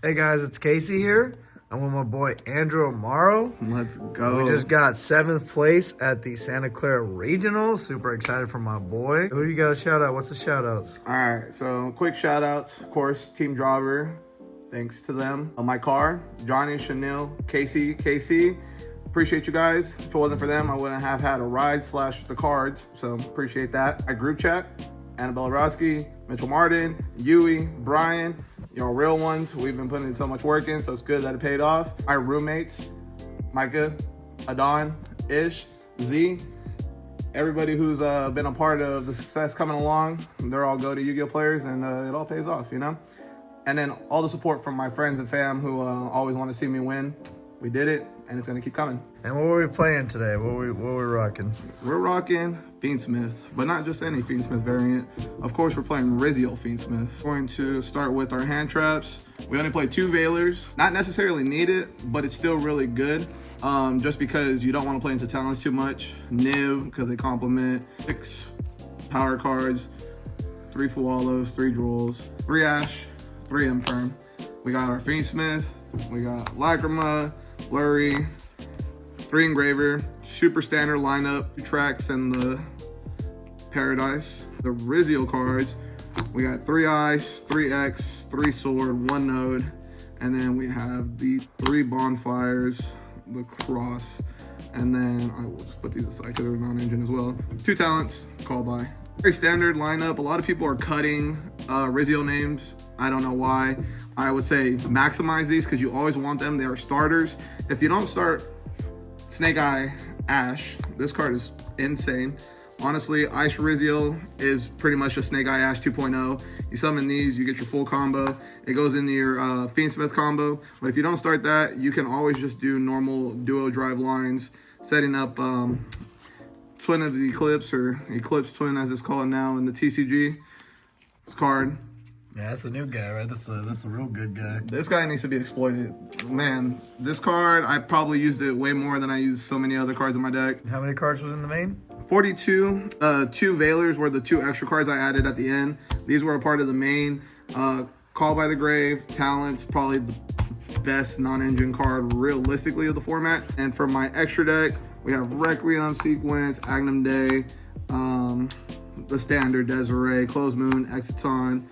Hey guys, it's Casey here. I'm with my boy Andrew Amaro. Let's go. We just got 7th place at the Santa Clara Regional. Super excited for my boy. Who you got a shout out? What's the shout outs? All right, so quick shout outs. Of course, Team Driver. Thanks to them. My car, Johnny, Chanel, Casey. Appreciate you guys. If it wasn't for them, I wouldn't have had a ride / the cards. So appreciate that. My group chat, Annabelle Roski, Mitchell Martin, Yui, Brian. Y'all real ones. We've been putting so much work in, so it's good that it paid off. My roommates, Micah, Adon, Ish, Z, everybody who's been a part of the success coming along, they're all go to Yu-Gi-Oh players, and it all pays off, you know? And then all the support from my friends and fam who always want to see me win. We did it, and it's going to keep coming. And what were we playing today? What were we rocking? We're rocking Fiendsmith, but not just any Fiendsmith variant. Of course, we're playing Ryzeal Fiendsmith. We're going to start with our hand traps. We only play 2 Veilers. Not necessarily needed, but it's still really good. Just because you don't want to play into talents too much. Niv, because they complement. 6 power cards, 3 Fualos, 3 Drools, 3 Ash, 3 Infirm. We got our Fiendsmith. We got Lacrima, Blurry, 3 Engraver, super standard lineup, 2 tracks, and the Paradise. The Ryzeal cards, we got 3 Ice, 3 X, 3 Sword, 1 Node, and then we have the 3 Bonfires, the Cross, and then I will just put these aside because they're non-engine as well. 2 Talents, Call By. Very standard lineup. A lot of people are cutting Ryzeal names. I don't know why. I would say maximize these because you always want them. They are starters. If you don't start Snake Eye Ash, this card is insane. Honestly, Ice Ryzeal is pretty much a Snake Eye Ash 2.0. You summon these, you get your full combo. It goes into your Fiendsmith combo. But if you don't start that, you can always just do normal duo drive lines, setting up Twin of the Eclipse, or Eclipse Twin as it's called now in the TCG. This card. Yeah, that's a new guy, right? That's a real good guy. This guy needs to be exploited. Man, this card, I probably used it way more than I used so many other cards in my deck. How many cards was in the main? 42. 2 Veilers were the 2 extra cards I added at the end. These were a part of the main. Call by the Grave, Talents, probably the best non-engine card realistically of the format. And for my extra deck, we have Requiem, Sequence, Agnum Day, the standard Desiree, Closed Moon, Exiton,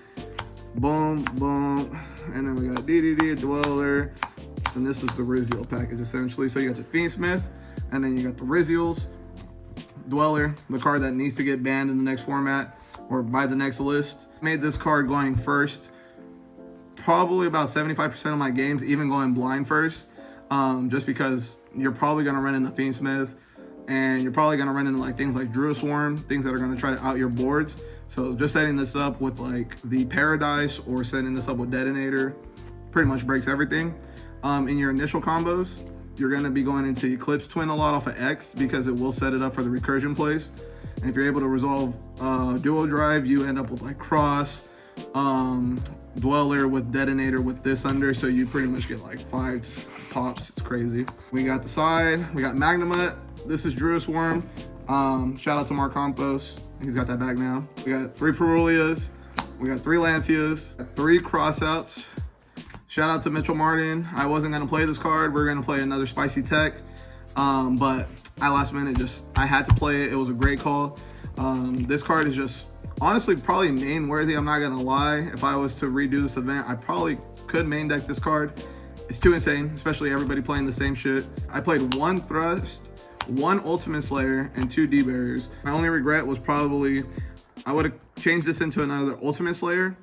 boom, boom, and then we got DDD, Dweller, and this is the Ryzeal package essentially. So you got the Fiendsmith, and then you got the Ryzeals, Dweller, the card that needs to get banned in the next format or by the next list. Made this card going first, probably about 75% of my games, even going blind first, just because you're probably gonna run into Fiendsmith, and you're probably gonna run into like things like Druid Swarm, things that are gonna try to out your boards. So just setting this up with like the Paradise or setting this up with Detonator pretty much breaks everything. In your initial combos, you're gonna be going into Eclipse Twin a lot off of X because it will set it up for the recursion plays. And if you're able to resolve duo drive, you end up with like Cross, Dweller with Detonator with this under, so you pretty much get like 5 pops. It's crazy. We got the side, we got Magnamut. This is Druid Swarm. Shout out to Mark Campos. He's got that back now. We got 3 Perulias. We got 3 Lancias. 3 Crossouts. Shout out to Mitchell Martin. I wasn't going to play this card. We're going to play another Spicy Tech. But I last minute I had to play it. It was a great call. This card is just honestly probably main worthy. I'm not going to lie. If I was to redo this event, I probably could main deck this card. It's too insane, especially everybody playing the same shit. I played 1 Thrust, 1 Ultimate Slayer, and 2 D-Barriers. My only regret was probably I would have changed this into another Ultimate Slayer.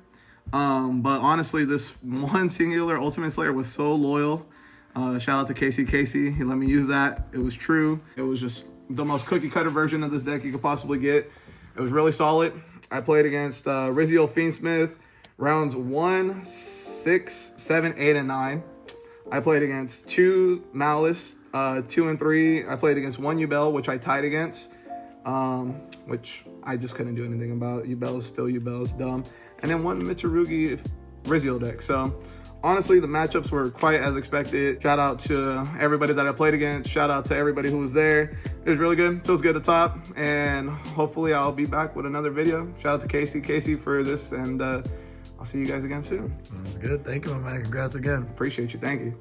But honestly, this 1 singular Ultimate Slayer was so loyal. Shout out to Casey. He let me use that. It was true. It was just the most cookie cutter version of this deck you could possibly get. It was really solid. I played against Ryzeal Fiendsmith rounds 1, 6, 7, 8, and 9. I played against 2 Malice, 2 and 3. I played against 1 Yubel, which I tied against, which I just couldn't do anything about. Yubel is still Yubel, it's dumb. And then 1 Mitsurugi Ryzeal deck. So honestly, the matchups were quite as expected. Shout out to everybody that I played against. Shout out to everybody who was there. It was really good. Feels good at the top. And hopefully I'll be back with another video. Shout out to Casey for this, and I'll see you guys again soon. That's good. Thank you, my man. Congrats again. Appreciate you. Thank you.